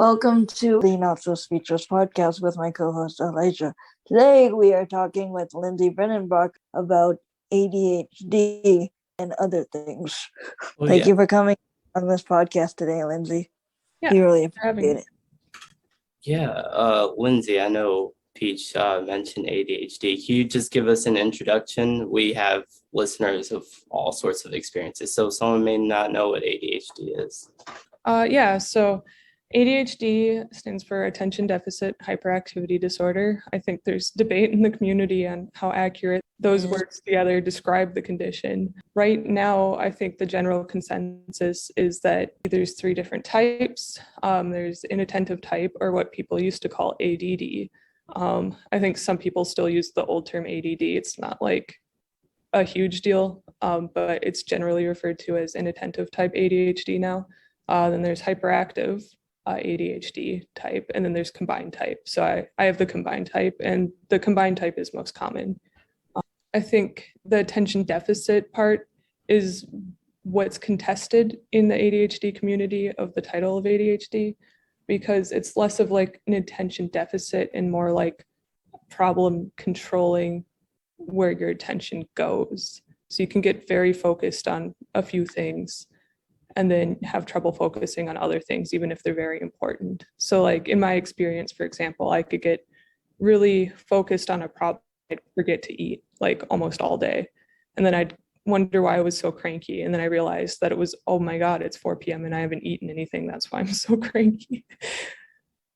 Welcome to the Not So Speechless podcast with my co-host Elijah. Today we are talking with Lindsay Breidenbach about ADHD and other things. Thank you for coming on this podcast today, Lindsay. Yeah, we really appreciate it. Yeah, Lindsay, I know Peach mentioned ADHD. Can you just give us an introduction? We have listeners of all sorts of experiences, so someone may not know what ADHD is. So ADHD stands for Attention Deficit Hyperactivity Disorder. I think there's debate in the community on how accurate those words together describe the condition. Right now, I think the general consensus is that there's three different types. There's inattentive type, or what people used to call ADD. I think some people still use the old term ADD. It's not like a huge deal, but it's generally referred to as inattentive type ADHD now. Then there's hyperactive ADHD type, and then there's combined type. So I have the combined type, and the combined type is most common. I think the attention deficit part is what's contested in the ADHD community of the title of ADHD, because it's less of like an attention deficit and more like problem controlling where your attention goes. So you can get very focused on a few things and then have trouble focusing on other things, even if they're very important. So like in my experience, for example, I could get really focused on a problem, I'd forget to eat like almost all day. And then I'd wonder why I was so cranky. And then I realized that it was, oh my God, it's 4 p.m. and I haven't eaten anything. That's why I'm so cranky.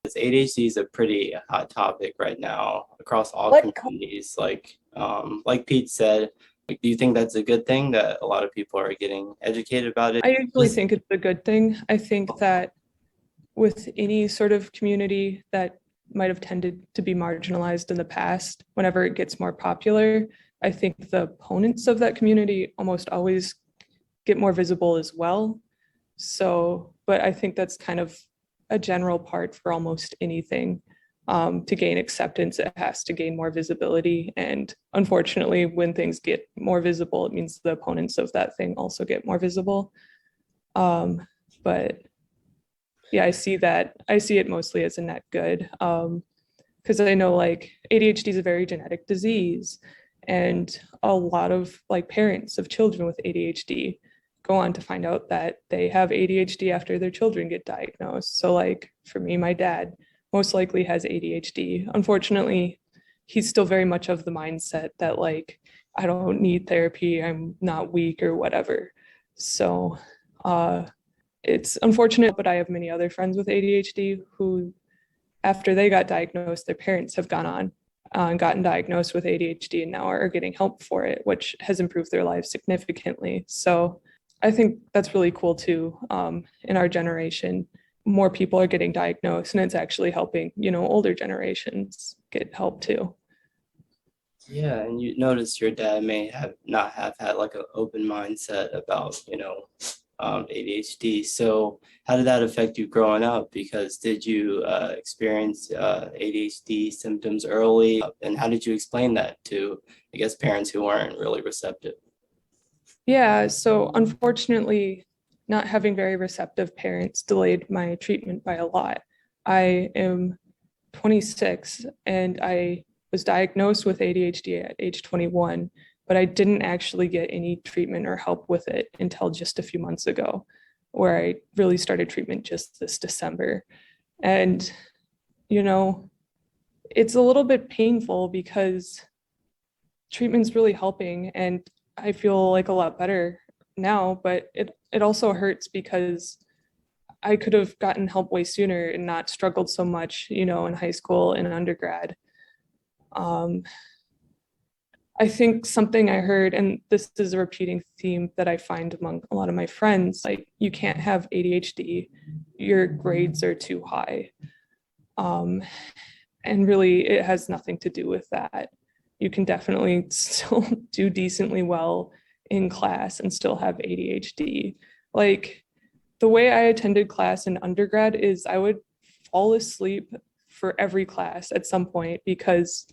ADHD is a pretty hot topic right now across all communities. Like Pete said, do you think that's a good thing that a lot of people are getting educated about it? I usually think it's a good thing. I think that with any sort of community that might have tended to be marginalized in the past, whenever it gets more popular, I think the opponents of that community almost always get more visible as well. So, but I think that's kind of a general part for almost anything. To gain acceptance, it has to gain more visibility. And unfortunately, when things get more visible, it means the opponents of that thing also get more visible. But yeah, I see it mostly as a net good. Because I know like ADHD is a very genetic disease. And a lot of like parents of children with ADHD go on to find out that they have ADHD after their children get diagnosed. So like for me, my dad most likely has ADHD. Unfortunately, he's still very much of the mindset that like, I don't need therapy, I'm not weak or whatever. So it's unfortunate, but I have many other friends with ADHD who, after they got diagnosed, their parents have gone on and gotten diagnosed with ADHD and now are getting help for it, which has improved their lives significantly. So I think that's really cool too. In our generation, more people are getting diagnosed and it's actually helping, older generations get help too. Yeah, and you notice your dad may not have had like an open mindset about, ADHD. So how did that affect you growing up? Because did you experience ADHD symptoms early? And how did you explain that to, I guess, parents who weren't really receptive? Yeah, so unfortunately, not having very receptive parents delayed my treatment by a lot. I am 26 and I was diagnosed with ADHD at age 21, but I didn't actually get any treatment or help with it until just a few months ago, where I really started treatment just this December. And, it's a little bit painful because treatment's really helping and I feel like a lot better now, but it also hurts because I could have gotten help way sooner and not struggled so much, in high school and undergrad. I think something I heard, and this is a repeating theme that I find among a lot of my friends, like you can't have ADHD, your grades are too high. And really it has nothing to do with that. You can definitely still do decently well in class and still have ADHD. Like the way I attended class in undergrad is I would fall asleep for every class at some point because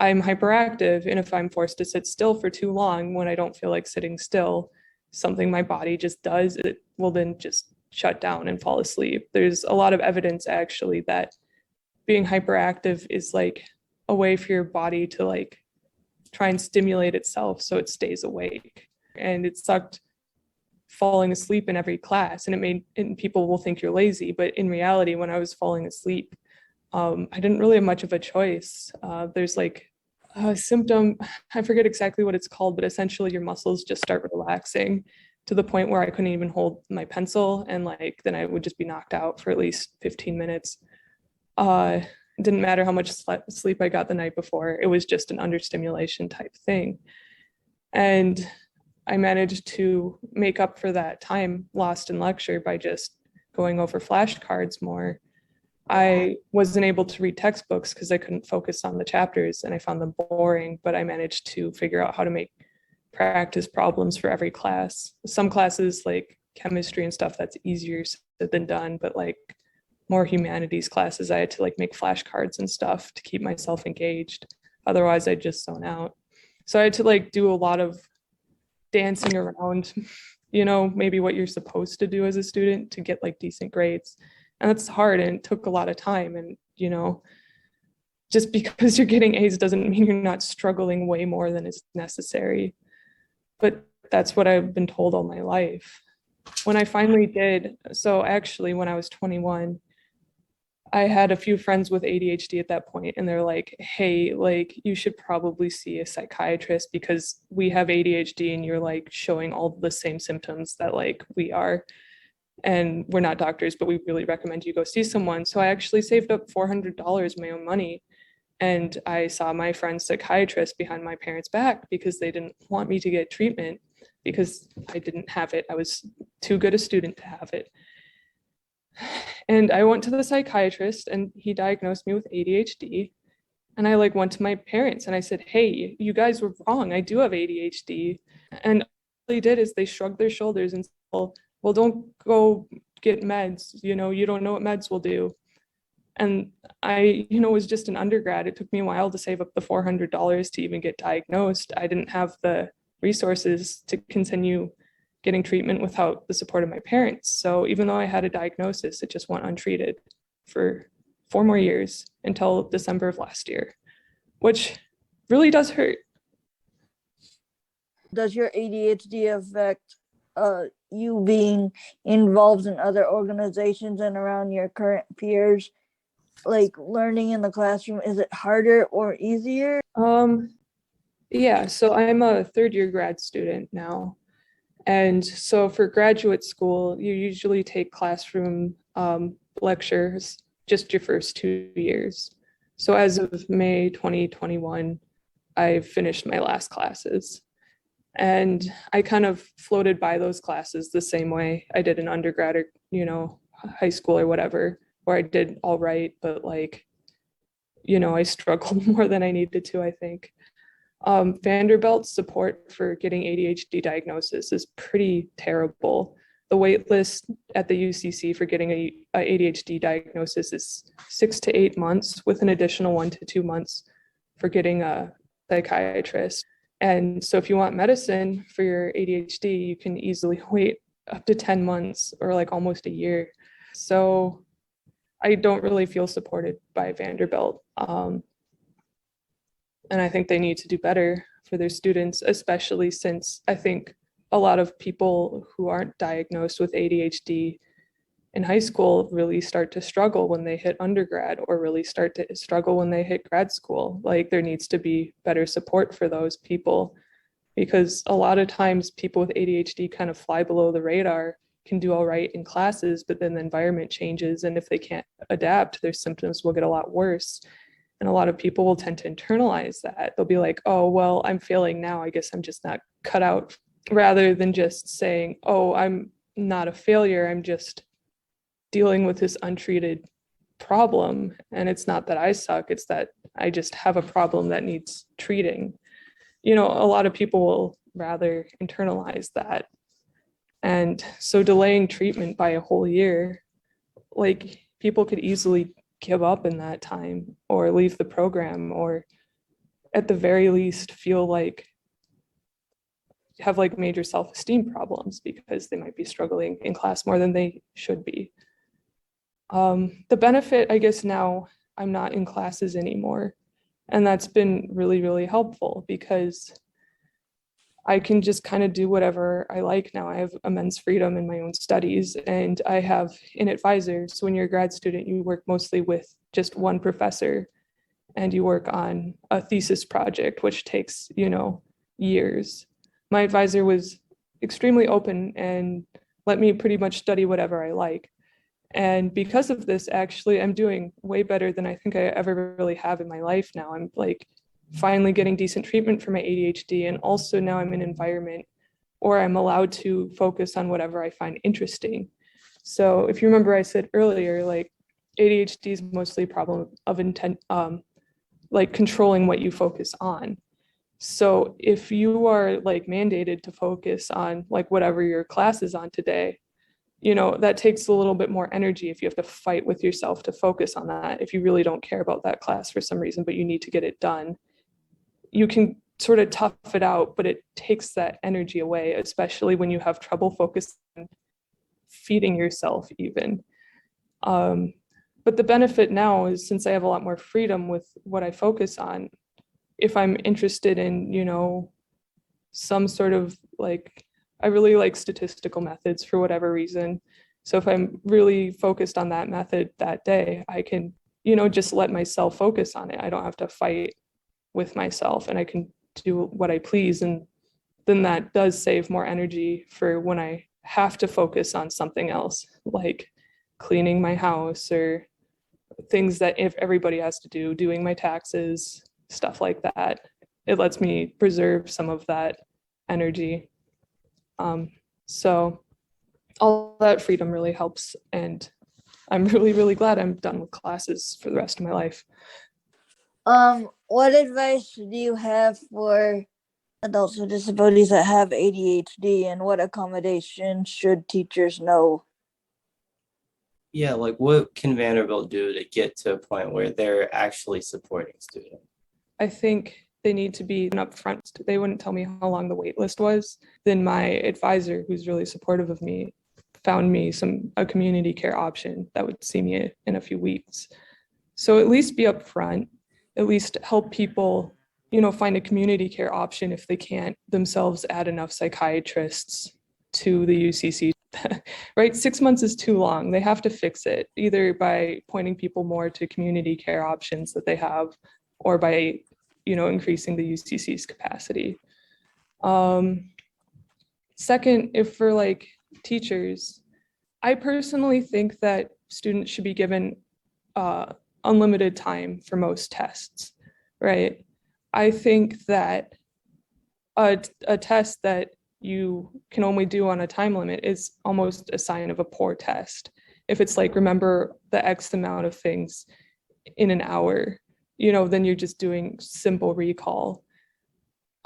I'm hyperactive. And if I'm forced to sit still for too long when I don't feel like sitting still, something my body just does, it will then just shut down and fall asleep. There's a lot of evidence actually that being hyperactive is like a way for your body to like try and stimulate itself so it stays awake. And it sucked falling asleep in every class, and people will think you're lazy, but in reality, when I was falling asleep, I didn't really have much of a choice. There's like a symptom, I forget exactly what it's called, but essentially your muscles just start relaxing to the point where I couldn't even hold my pencil, and like then I would just be knocked out for at least 15 minutes. It didn't matter how much sleep I got the night before, it was just an understimulation type thing. And I managed to make up for that time lost in lecture by just going over flashcards more. I wasn't able to read textbooks because I couldn't focus on the chapters and I found them boring, but I managed to figure out how to make practice problems for every class. Some classes like chemistry and stuff, that's easier said than done, but like more humanities classes, I had to like make flashcards and stuff to keep myself engaged. Otherwise I'd just zone out. So I had to like do a lot of dancing around, you know, maybe what you're supposed to do as a student to get like decent grades. And that's hard and it took a lot of time. And, you know, just because you're getting A's doesn't mean you're not struggling way more than is necessary. But that's what I've been told all my life. When I finally did, so actually when I was 21, I had a few friends with ADHD at that point, and they're like, hey, like, you should probably see a psychiatrist because we have ADHD and you're like showing all the same symptoms that like we are. And we're not doctors, but we really recommend you go see someone. So I actually saved up $400 my own money. And I saw my friend's psychiatrist behind my parents' back because they didn't want me to get treatment because I didn't have it. I was too good a student to have it. And I went to the psychiatrist and he diagnosed me with ADHD. And I like went to my parents and I said, hey, you guys were wrong. I do have ADHD. And all they did is they shrugged their shoulders and said, well, don't go get meds. You know, you don't know what meds will do. And I, you know, was just an undergrad. It took me a while to save up the $400 to even get diagnosed. I didn't have the resources to continue getting treatment without the support of my parents. So even though I had a diagnosis, it just went untreated for 4 more years until December of last year, which really does hurt. Does your ADHD affect you being involved in other organizations and around your current peers? Like learning in the classroom, is it harder or easier? Yeah, so I'm a 3rd-year grad student now. And so for graduate school, you usually take classroom lectures just your first 2 years. So as of May 2021, I finished my last classes. And I kind of floated by those classes the same way I did in undergrad or, you know, high school or whatever, where I did all right, but like, you know, I struggled more than I needed to, I think. Vanderbilt's support for getting ADHD diagnosis is pretty terrible. The wait list at the UCC for getting a ADHD diagnosis is 6 to 8 months with an additional 1 to 2 months for getting a psychiatrist. And so if you want medicine for your ADHD, you can easily wait up to 10 months or like almost a year. So I don't really feel supported by Vanderbilt. And I think they need to do better for their students, especially since I think a lot of people who aren't diagnosed with ADHD in high school really start to struggle when they hit undergrad or really start to struggle when they hit grad school. Like there needs to be better support for those people because a lot of times people with ADHD kind of fly below the radar, can do all right in classes, but then the environment changes. And if they can't adapt, their symptoms will get a lot worse. And a lot of people will tend to internalize that. They'll be like, oh, well, I'm failing now. I guess I'm just not cut out, rather than just saying, oh, I'm not a failure. I'm just dealing with this untreated problem. And it's not that I suck. It's that I just have a problem that needs treating. You know, a lot of people will rather internalize that. And so delaying treatment by a whole year, like people could easily give up in that time or leave the program or at the very least feel like have like major self-esteem problems because they might be struggling in class more than they should be. The benefit, I guess now I'm not in classes anymore. And that's been really, really helpful because I can just kind of do whatever I like now. I have immense freedom in my own studies and I have an advisor. So when you're a grad student, you work mostly with just one professor and you work on a thesis project, which takes, years. My advisor was extremely open and let me pretty much study whatever I like. And because of this, actually, I'm doing way better than I think I ever really have in my life now. I'm like finally getting decent treatment for my ADHD. And also now I'm in an environment or I'm allowed to focus on whatever I find interesting. So if you remember, I said earlier, like ADHD is mostly a problem of intent, like controlling what you focus on. So if you are like mandated to focus on like whatever your class is on today, that takes a little bit more energy if you have to fight with yourself to focus on that. If you really don't care about that class for some reason, but you need to get it done, you can sort of tough it out, but it takes that energy away, especially when you have trouble focusing on feeding yourself even. But the benefit now is since I have a lot more freedom with what I focus on, if I'm interested in, some sort of like, I really like statistical methods for whatever reason. So if I'm really focused on that method that day, I can, just let myself focus on it. I don't have to fight with myself and I can do what I please. And then that does save more energy for when I have to focus on something else, like cleaning my house or things that if everybody has to do, doing my taxes, stuff like that. It lets me preserve some of that energy. So all that freedom really helps. And I'm really, really glad I'm done with classes for the rest of my life. What advice do you have for adults with disabilities that have ADHD, and what accommodations should teachers know? Yeah, like what can Vanderbilt do to get to a point where they're actually supporting students? I think they need to be upfront. They wouldn't tell me how long the wait list was. Then my advisor, who's really supportive of me, found me a community care option that would see me in a few weeks. So at least be upfront, at least help people, find a community care option if they can't themselves add enough psychiatrists to the UCC. Right? 6 months is too long. They have to fix it either by pointing people more to community care options that they have or by increasing the UCC's capacity. Second, if for like teachers, I personally think that students should be given unlimited time for most tests, right? I think that a test that you can only do on a time limit is almost a sign of a poor test. If it's like, remember the X amount of things in an hour, then you're just doing simple recall.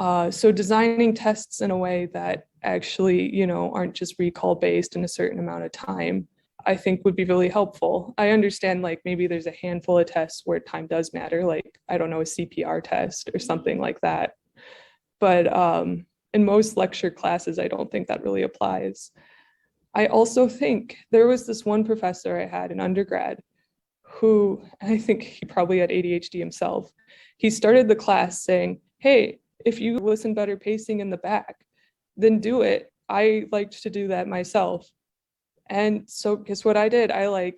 So designing tests in a way that actually, aren't just recall based in a certain amount of time, I think would be really helpful. I understand like maybe there's a handful of tests where time does matter, like, I don't know, a CPR test or something like that. But in most lecture classes, I don't think that really applies. I also think there was this one professor I had in undergrad who, I think he probably had ADHD himself. He started the class saying, hey, if you listen better pacing in the back, then do it. I liked to do that myself. And so guess what I did? I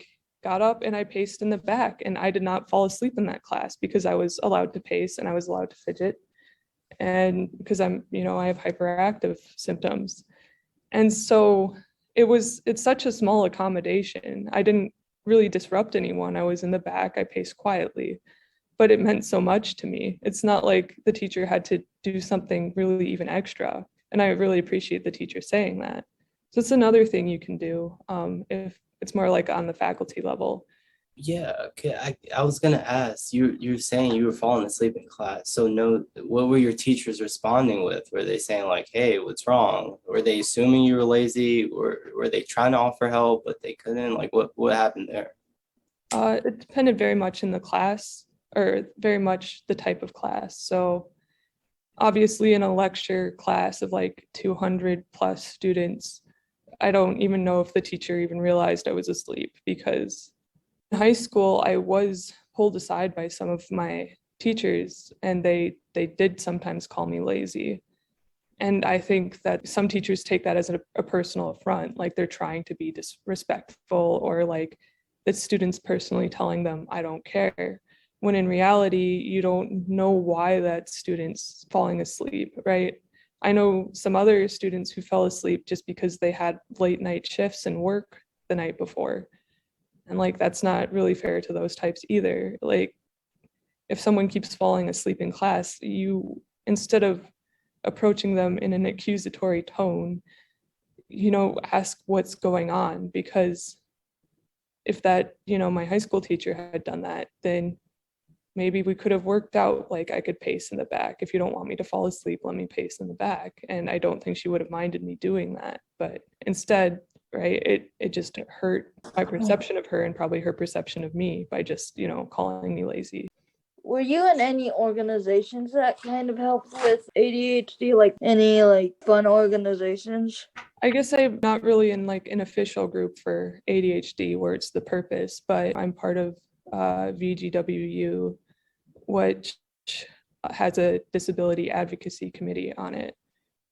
got up and I paced in the back, and I did not fall asleep in that class because I was allowed to pace and I was allowed to fidget. And because I have hyperactive symptoms. And so it's such a small accommodation. I didn't really disrupt anyone. I was in the back, I paced quietly, but it meant so much to me. It's not like the teacher had to do something really even extra. And I really appreciate the teacher saying that. So it's another thing you can do if it's more like on the faculty level. Yeah, okay. I was gonna ask, you're saying you were falling asleep in class. So what were your teachers responding with? Were they saying like, hey, what's wrong? Were they assuming you were lazy, or were they trying to offer help but they couldn't? Like what happened there? It depended very much in the class, or very much the type of class. So Obviously, in a lecture class of like 200 plus students, I don't even know if the teacher even realized I was asleep, because in high school, I was pulled aside by some of my teachers, and they did sometimes call me lazy. And I think that some teachers take that as a personal affront, like they're trying to be disrespectful, or like the students personally telling them, I don't care. When in reality, you don't know why that student's falling asleep, right? I know some other students who fell asleep just because they had late night shifts and work the night before. And like, that's not really fair to those types either. Like, if someone keeps falling asleep in class, you, instead of approaching them in an accusatory tone, ask what's going on. Because if that, my high school teacher had done that, then maybe we could have worked out, like, I could pace in the back. If you don't want me to fall asleep, let me pace in the back. And I don't think she would have minded me doing that. But instead, right, it just hurt my perception of her, and probably her perception of me, by just, calling me lazy. Were you in any organizations that kind of helped with ADHD, like any like fun organizations? I guess I'm not really in like an official group for ADHD where it's the purpose, but I'm part of VDWU, which has a disability advocacy committee on it,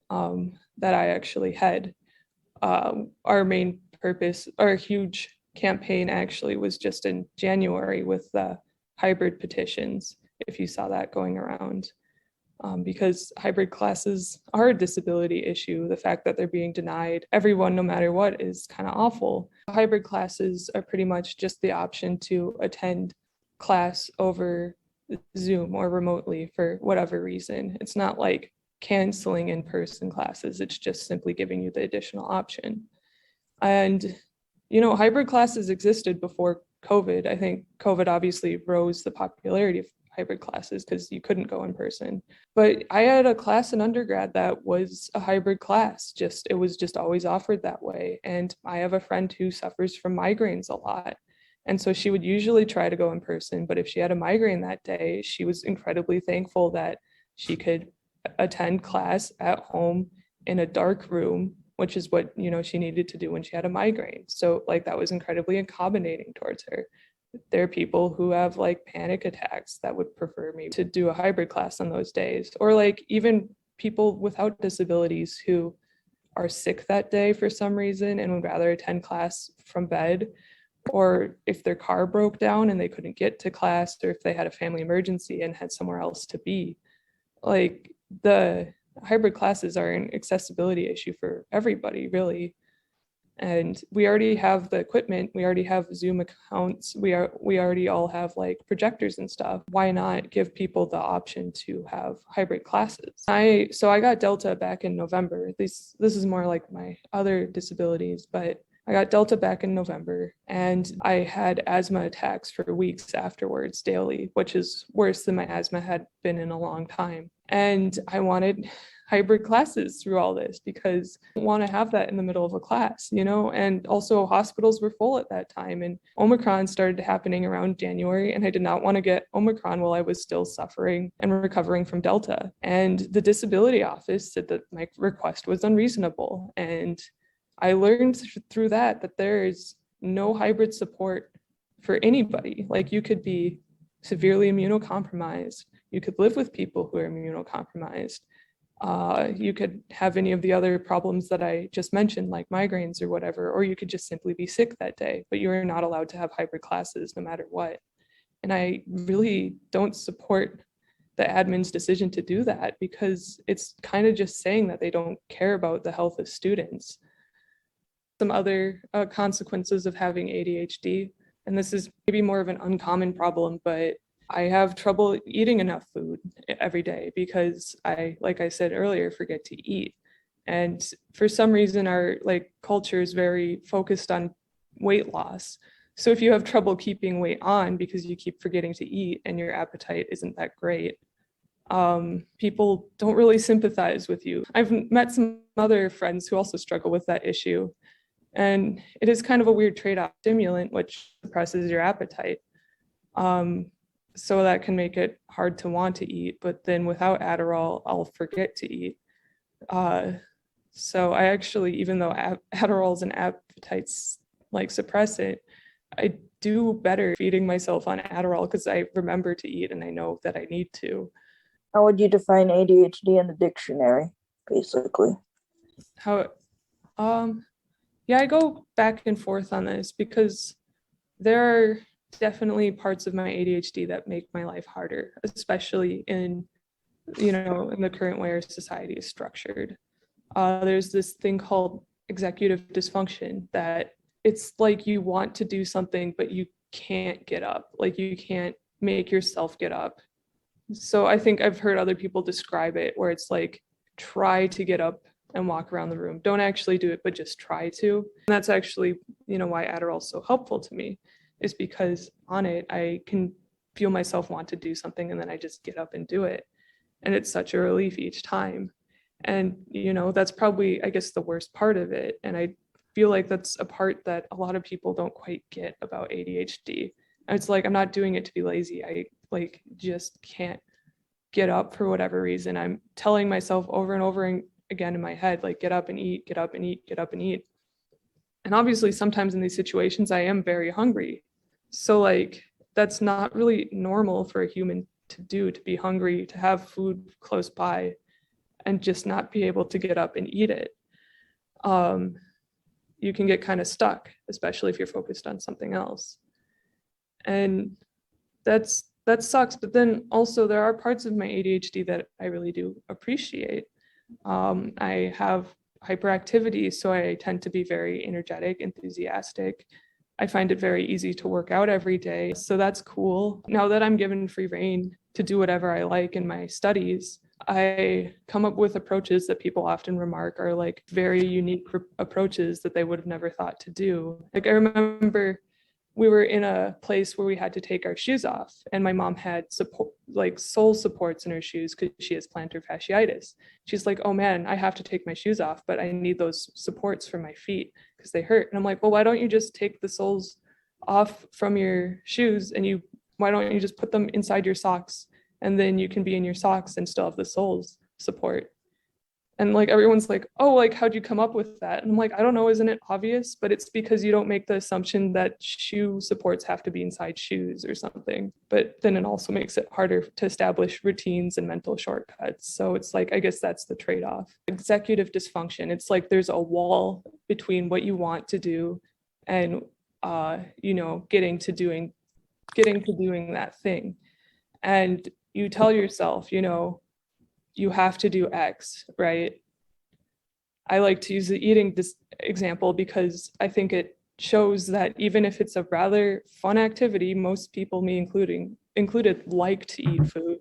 that I actually head. Our main purpose, our huge campaign actually, was just in January with the hybrid petitions, if you saw that going around. Because hybrid classes are a disability issue. The fact that they're being denied everyone, no matter what, is kind of awful. Hybrid classes are pretty much just the option to attend class over Zoom or remotely for whatever reason. It's not like canceling in-person classes. It's just simply giving you the additional option. And, hybrid classes existed before COVID. I think COVID obviously rose the popularity of hybrid classes because you couldn't go in person. But I had a class in undergrad that was a hybrid class. It was just always offered that way. And I have a friend who suffers from migraines a lot. And so she would usually try to go in person, but if she had a migraine that day, she was incredibly thankful that she could attend class at home in a dark room, which is what, she needed to do when she had a migraine. So like, that was incredibly accommodating towards her. There are people who have like panic attacks that would prefer me to do a hybrid class on those days, or like even people without disabilities who are sick that day for some reason and would rather attend class from bed, or if their car broke down and they couldn't get to class, or if they had a family emergency and had somewhere else to be. Like, the hybrid classes are an accessibility issue for everybody, really. And we already have the equipment, we already have Zoom accounts, we already all have like projectors and stuff. Why not give people the option to have hybrid classes? So I got Delta back in November. This is more like my other disabilities, but I got Delta back in November, and I had asthma attacks for weeks afterwards daily, which is worse than my asthma had been in a long time. And I wanted hybrid classes through all this because I didn't want to have that in the middle of a class, and also hospitals were full at that time, and Omicron started happening around January, and I did not want to get Omicron while I was still suffering and recovering from Delta. And the disability office said that my request was unreasonable. And I learned through that there is no hybrid support for anybody. Like, you could be severely immunocompromised. You could live with people who are immunocompromised. You could have any of the other problems that I just mentioned, like migraines or whatever, or you could just simply be sick that day, but you are not allowed to have hybrid classes no matter what. And I really don't support the admin's decision to do that, because it's kind of just saying that they don't care about the health of students. Some other consequences of having ADHD, and this is maybe more of an uncommon problem, but I have trouble eating enough food every day because like I said earlier, forget to eat. And for some reason, our culture is very focused on weight loss. So if you have trouble keeping weight on because you keep forgetting to eat and your appetite isn't that great, people don't really sympathize with you. I've met some other friends who also struggle with that issue. And it is kind of a weird trade-off. Stimulant, which suppresses your appetite. So that can make it hard to want to eat. But then without Adderall, I'll forget to eat. So I actually, even though Adderall is an appetite like suppressant, I do better feeding myself on Adderall because I remember to eat and I know that I need to. How would you define ADHD in the dictionary, basically? How, yeah, I go back and forth on this because there are definitely parts of my ADHD that make my life harder, especially in the current way our society is structured. There's this thing called executive dysfunction that it's like you want to do something, but you can't get up. Like you can't make yourself get up. So I think I've heard other people describe it where it's like, try to get up and walk around the room. Don't actually do it, but just try to. And that's actually, why Adderall is so helpful to me, is because on it, I can feel myself want to do something and then I just get up and do it. And it's such a relief each time. And, that's probably, I guess, the worst part of it. And I feel like that's a part that a lot of people don't quite get about ADHD. And it's like, I'm not doing it to be lazy. I just can't get up for whatever reason. I'm telling myself over and over again in my head, like, get up and eat, get up and eat, get up and eat. And obviously sometimes in these situations, I am very hungry. So that's not really normal for a human to do, to be hungry, to have food close by and just not be able to get up and eat it. You can get kind of stuck, especially if you're focused on something else. And that sucks. But then also there are parts of my ADHD that I really do appreciate. I have hyperactivity, so I tend to be very energetic, enthusiastic. I find it very easy to work out every day. So that's cool. Now that I'm given free rein to do whatever I like in my studies, I come up with approaches that people often remark are like very unique approaches that they would have never thought to do. Like I remember we were in a place where we had to take our shoes off, and my mom had sole supports in her shoes because she has plantar fasciitis. She's like, oh man, I have to take my shoes off, but I need those supports for my feet because they hurt. And I'm like, well, why don't you just take the soles off from your shoes and why don't you just put them inside your socks, and then you can be in your socks and still have the soles support. And everyone's like, oh, how'd you come up with that? And I'm like, I don't know, isn't it obvious? But it's because you don't make the assumption that shoe supports have to be inside shoes or something. But then it also makes it harder to establish routines and mental shortcuts. So it's I guess that's the trade-off. Executive dysfunction, it's like there's a wall between what you want to do and getting to doing that thing. And you tell yourself, you have to do X, right? I like to use the eating example because I think it shows that even if it's a rather fun activity, most people, me included, like to eat food,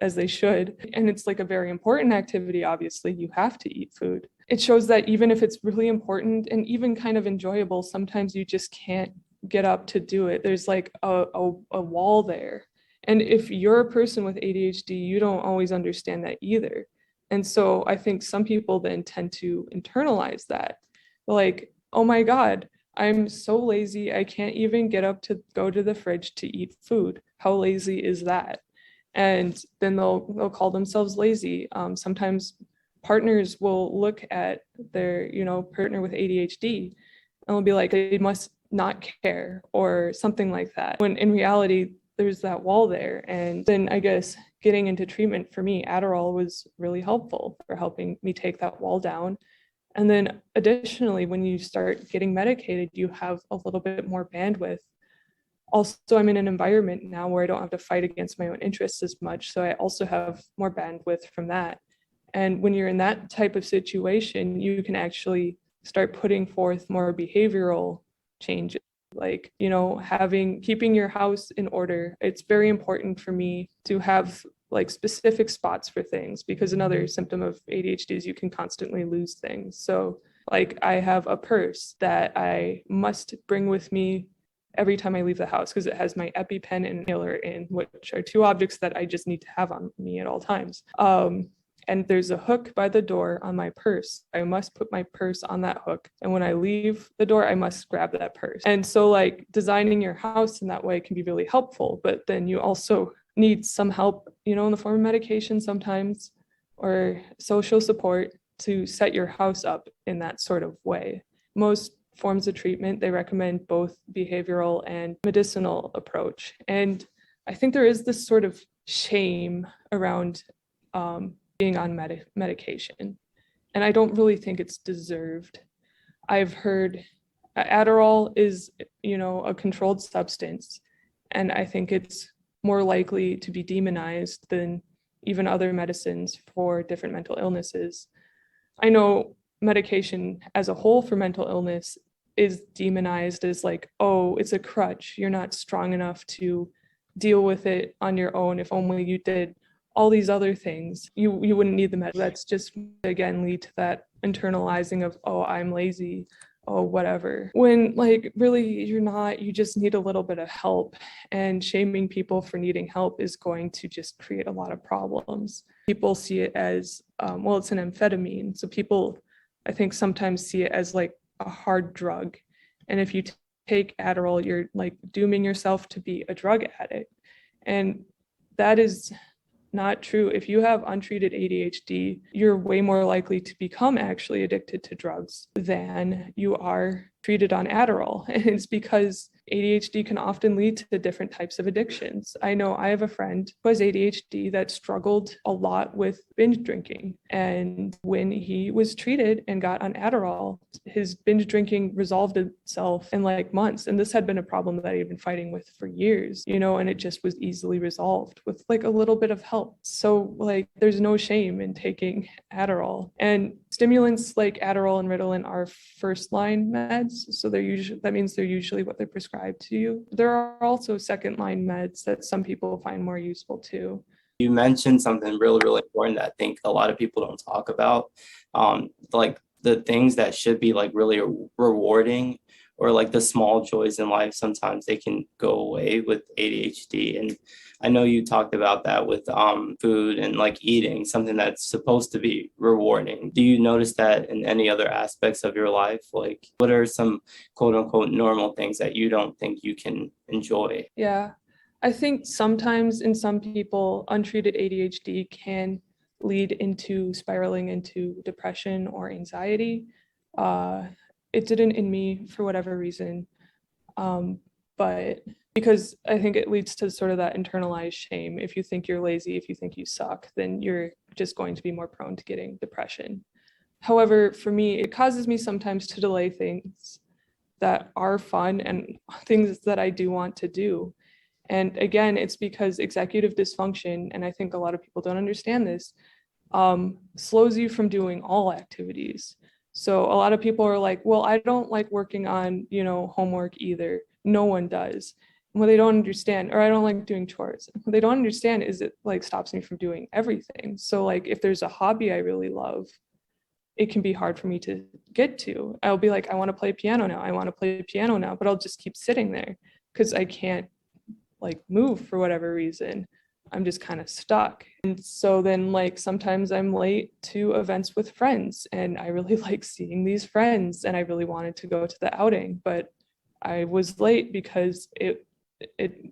as they should. And it's a very important activity, obviously, you have to eat food. It shows that even if it's really important and even kind of enjoyable, sometimes you just can't get up to do it. There's a wall there. And if you're a person with ADHD, you don't always understand that either. And so I think some people then tend to internalize that. Oh my God, I'm so lazy. I can't even get up to go to the fridge to eat food. How lazy is that? And then they'll call themselves lazy. Sometimes partners will look at their, partner with ADHD and they'll be like, they must not care or something like that. When in reality, there's that wall there. And then I guess getting into treatment for me, Adderall was really helpful for helping me take that wall down. And then additionally, when you start getting medicated, you have a little bit more bandwidth. Also, I'm in an environment now where I don't have to fight against my own interests as much. So I also have more bandwidth from that. And when you're in that type of situation, you can actually start putting forth more behavioral changes. Keeping your house in order. It's very important for me to have specific spots for things, because another symptom of ADHD is you can constantly lose things. So I have a purse that I must bring with me every time I leave the house because it has my EpiPen and inhaler in, which are two objects that I just need to have on me at all times. and there's a hook by the door on my purse. I must put my purse on that hook. And when I leave the door, I must grab that purse. And so like designing your house in that way can be really helpful, but then you also need some help, in the form of medication sometimes, or social support to set your house up in that sort of way. Most forms of treatment, they recommend both behavioral and medicinal approach. And I think there is this sort of shame around being on medication. And I don't really think it's deserved. I've heard Adderall is, a controlled substance. And I think it's more likely to be demonized than even other medicines for different mental illnesses. I know medication as a whole for mental illness is demonized as like, oh, it's a crutch. You're not strong enough to deal with it on your own. If only you did all these other things, you wouldn't need the med. That's just, again, lead to that internalizing of, oh, I'm lazy, oh, whatever. When like really you're not, you just need a little bit of help. And shaming people for needing help is going to just create a lot of problems. People see it as, well, it's an amphetamine. So people, I think, sometimes see it as like a hard drug. And if you take Adderall, you're like dooming yourself to be a drug addict. And that is not true. If you have untreated ADHD, you're way more likely to become actually addicted to drugs than you are treated on Adderall. And it's because ADHD can often lead to different types of addictions. I know I have a friend who has ADHD that struggled a lot with binge drinking. And when he was treated and got on Adderall, his binge drinking resolved itself in like months. And this had been a problem that he'd been fighting with for years, and it just was easily resolved with like a little bit of help. So like there's no shame in taking Adderall. And stimulants like Adderall and Ritalin are first line meds. So that means they're usually what they're prescribed to you. There are also second line meds that some people find more useful too. You mentioned something really, really important that I think a lot of people don't talk about. Like the things that should be like really rewarding, or like the small joys in life, sometimes they can go away with ADHD. And I know you talked about that with food and like eating, something that's supposed to be rewarding. Do you notice that in any other aspects of your life? Like what are some quote unquote normal things that you don't think you can enjoy? Yeah, I think sometimes in some people, untreated ADHD can lead into spiraling into depression or anxiety. It didn't in me for whatever reason, but because I think it leads to sort of that internalized shame. If you think you're lazy, if you think you suck, then you're just going to be more prone to getting depression. However, for me, it causes me sometimes to delay things that are fun and things that I do want to do. And again, it's because executive dysfunction, and I think a lot of people don't understand this, slows you from doing all activities. So a lot of people are like, well, I don't like working on, homework either. No one does. And what they don't understand, or I don't like doing chores. What they don't understand is it like stops me from doing everything. So like if there's a hobby I really love, it can be hard for me to get to. I'll be like, I want to play piano now. I want to play piano now, but I'll just keep sitting there because I can't like move for whatever reason. I'm just kind of stuck. And so then like sometimes I'm late to events with friends and I really like seeing these friends and I really wanted to go to the outing, but I was late because it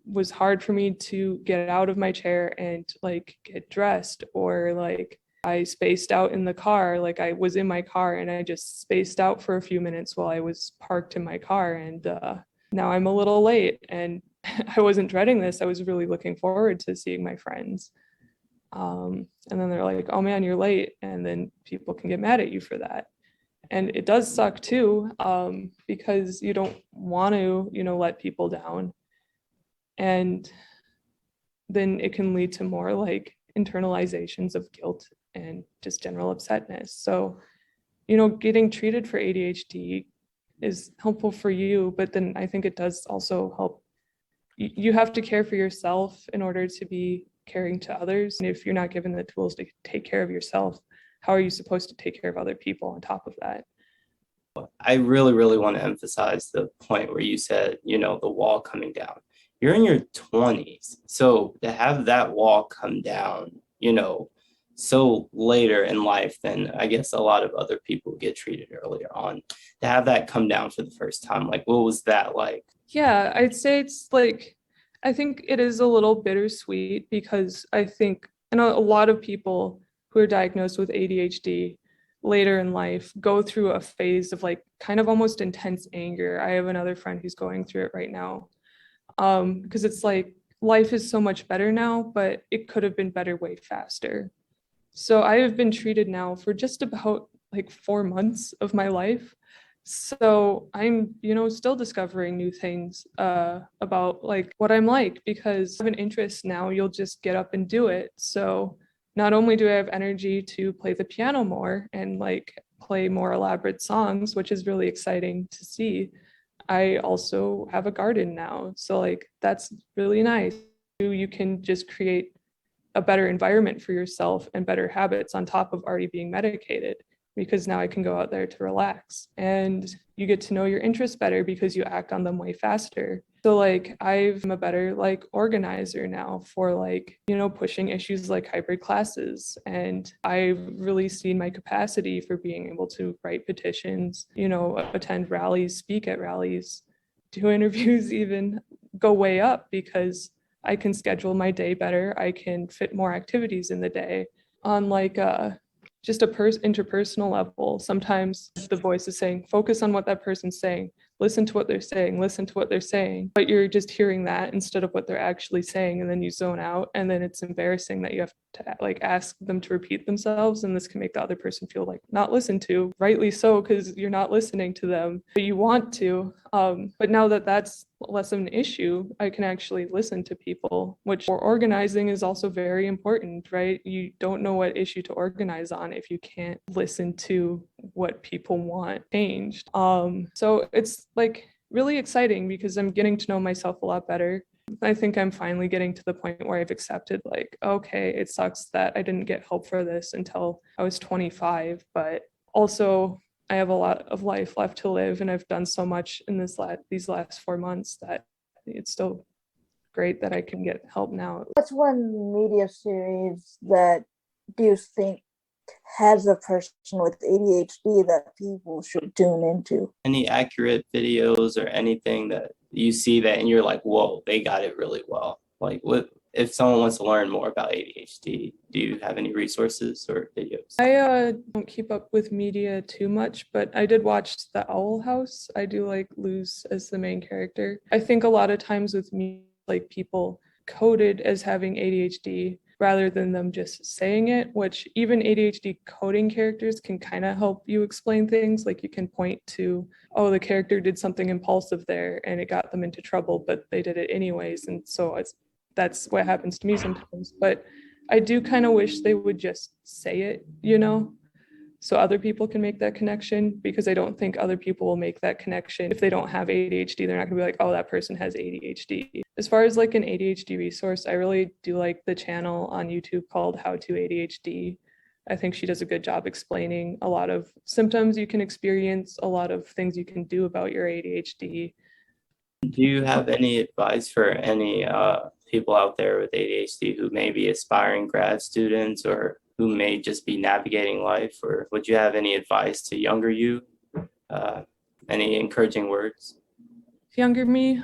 was hard for me to get out of my chair and like get dressed, or like I spaced out in the car. Like I was in my car and I just spaced out for a few minutes while I was parked in my car, and now I'm a little late. And I wasn't dreading this. I was really looking forward to seeing my friends. And then they're like, oh man, you're late. And then people can get mad at you for that. And it does suck too, because you don't want to, let people down. And then it can lead to more like internalizations of guilt and just general upsetness. So, getting treated for ADHD is helpful for you, but then I think it does also help. You have to care for yourself in order to be caring to others. And if you're not given the tools to take care of yourself, how are you supposed to take care of other people on top of that? I really, really want to emphasize the point where you said, the wall coming down. You're in your 20s. So to have that wall come down, so later in life than I guess a lot of other people get treated earlier on. To have that come down for the first time, like what was that like? Yeah, I'd say it's like, I think it is a little bittersweet because I think, I know a lot of people who are diagnosed with ADHD later in life go through a phase of like kind of almost intense anger. I have another friend who's going through it right now. Because it's like life is so much better now, but it could have been better way faster. So I have been treated now for just about like 4 months of my life. So I'm, still discovering new things about like what I'm like, because I have an interest now, you'll just get up and do it. So not only do I have energy to play the piano more and like play more elaborate songs, which is really exciting to see, I also have a garden now. So like that's really nice. You can just create a better environment for yourself and better habits on top of already being medicated, because now I can go out there to relax, and you get to know your interests better because you act on them way faster. So like I'm a better like organizer now for like, pushing issues like hybrid classes. And I've really seen my capacity for being able to write petitions, attend rallies, speak at rallies, do interviews, even go way up because I can schedule my day better. I can fit more activities in the day on like just a interpersonal level. Sometimes the voice is saying, focus on what that person's saying, listen to what they're saying, listen to what they're saying, but you're just hearing that instead of what they're actually saying. And then you zone out, and then it's embarrassing that you have to like ask them to repeat themselves. And this can make the other person feel like not listened to, rightly so, because you're not listening to them, but you want to. But now that that's less of an issue, I can actually listen to people, which for organizing is also very important, right? You don't know what issue to organize on if you can't listen to what people want changed. So it's like really exciting because I'm getting to know myself a lot better. I think I'm finally getting to the point where I've accepted like, okay, it sucks that I didn't get help for this until I was 25, but also I have a lot of life left to live, and I've done so much in these last 4 months that it's still great that I can get help now. What's one media series that do you think has a person with ADHD that people should tune into? Any accurate videos or anything that you see that and you're like, whoa, they got it really well? Like what if someone wants to learn more about ADHD, do you have any resources or videos? I don't keep up with media too much, but I did watch The Owl House. I do like Luz as the main character. I think a lot of times with me, like people coded as having ADHD rather than them just saying it, which even ADHD coding characters can kind of help you explain things. Like you can point to, oh, the character did something impulsive there and it got them into trouble, but they did it anyways. And so that's what happens to me sometimes. But I do kind of wish they would just say it, so other people can make that connection, because I don't think other people will make that connection. If they don't have ADHD, they're not gonna be like, oh, that person has ADHD. As far as like an ADHD resource, I really do like the channel on YouTube called How to ADHD. I think she does a good job explaining a lot of symptoms you can experience, a lot of things you can do about your ADHD. Do you have any advice for any people out there with ADHD who may be aspiring grad students or who may just be navigating life? Or would you have any advice to younger you? Any encouraging words? Younger me,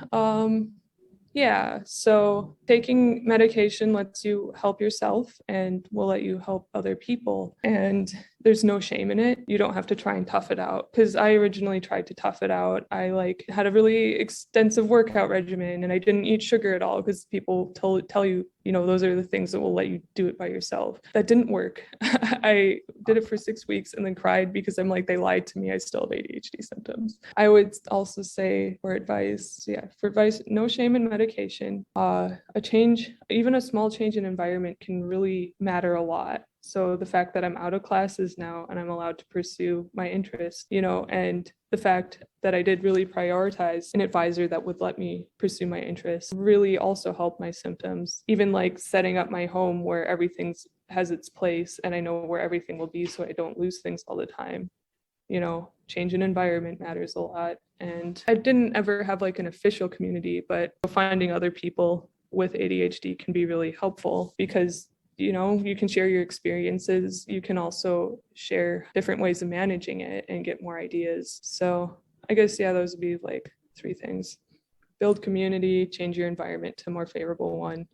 yeah, so taking medication lets you help yourself and will let you help other people. And there's no shame in it. You don't have to try and tough it out. Because I originally tried to tough it out. I like had a really extensive workout regimen, and I didn't eat sugar at all because people tell you, those are the things that will let you do it by yourself. That didn't work. I did it for 6 weeks and then cried because I'm like, they lied to me. I still have ADHD symptoms. I would also say for advice, no shame in medication. A change, even a small change in environment can really matter a lot. So the fact that I'm out of classes now and I'm allowed to pursue my interest, and the fact that I did really prioritize an advisor that would let me pursue my interests really also helped my symptoms. Even like setting up my home where everything has its place and I know where everything will be so I don't lose things all the time. Change in environment matters a lot. And I didn't ever have like an official community, but finding other people with ADHD can be really helpful because you can share your experiences. You can also share different ways of managing it and get more ideas. So I guess, yeah, those would be like 3 things. Build community, change your environment to a more favorable one.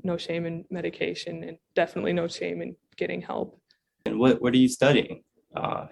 No shame in medication, and definitely no shame in getting help. And what are you studying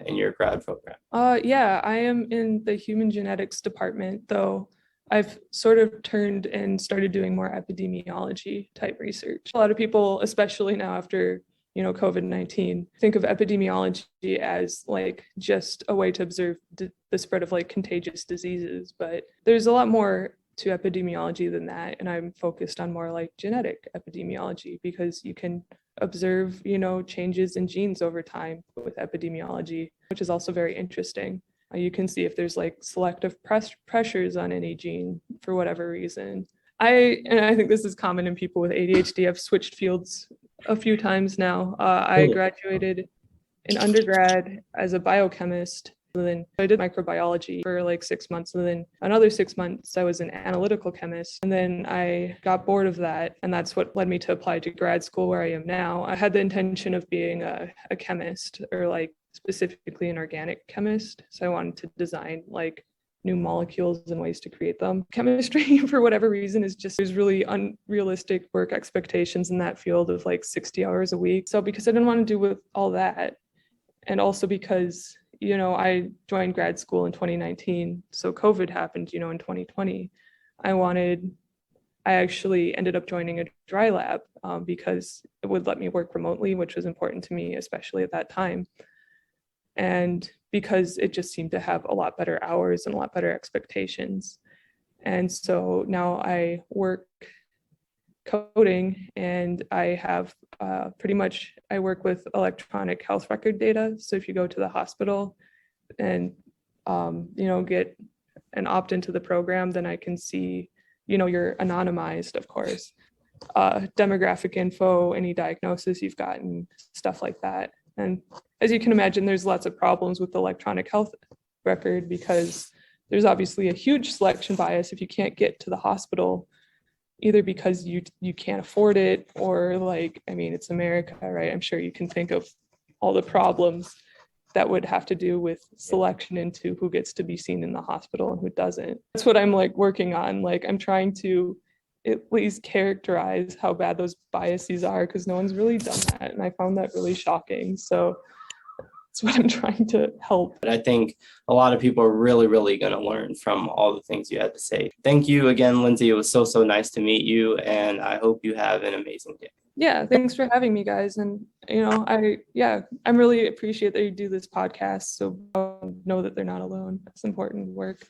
in your grad program? Yeah, I am in the human genetics department, though I've sort of turned and started doing more epidemiology type research. A lot of people, especially now after COVID-19, think of epidemiology as like just a way to observe the spread of like contagious diseases, but there's a lot more to epidemiology than that, and I'm focused on more like genetic epidemiology, because you can observe changes in genes over time with epidemiology, which is also very interesting. You can see if there's like selective pressures on any gene for whatever reason. I think this is common in people with ADHD. I've switched fields a few times now. I graduated in undergrad as a biochemist. And then I did microbiology for like 6 months. And then another 6 months, I was an analytical chemist. And then I got bored of that. And that's what led me to apply to grad school where I am now. I had the intention of being a chemist, or like specifically an organic chemist. So I wanted to design like new molecules and ways to create them. Chemistry, for whatever reason, there's really unrealistic work expectations in that field of like 60 hours a week. So because I didn't want to do with all that, and also because I joined grad school in 2019. So COVID happened, in 2020. I actually ended up joining a dry lab because it would let me work remotely, which was important to me, especially at that time. And because it just seemed to have a lot better hours and a lot better expectations. And so now I work coding, and I have I work with electronic health record data. So if you go to the hospital and get an opt into the program, then I can see you're anonymized, of course, demographic info, any diagnosis you've gotten, stuff like that. And as you can imagine, there's lots of problems with the electronic health record, because there's obviously a huge selection bias if you can't get to the hospital, either because you can't afford it, or it's America, right? I'm sure you can think of all the problems that would have to do with selection into who gets to be seen in the hospital and who doesn't. That's what I'm working on. I'm trying to at least characterize how bad those biases are, because no one's really done that. And I found that really shocking. So that's what I'm trying to help. But I think a lot of people are really, really going to learn from all the things you had to say. Thank you again, Lindsay. It was so nice to meet you, and I hope you have an amazing day. Yeah, thanks for having me, guys. And, I'm really appreciate that you do this podcast, so I know that they're not alone. It's important work.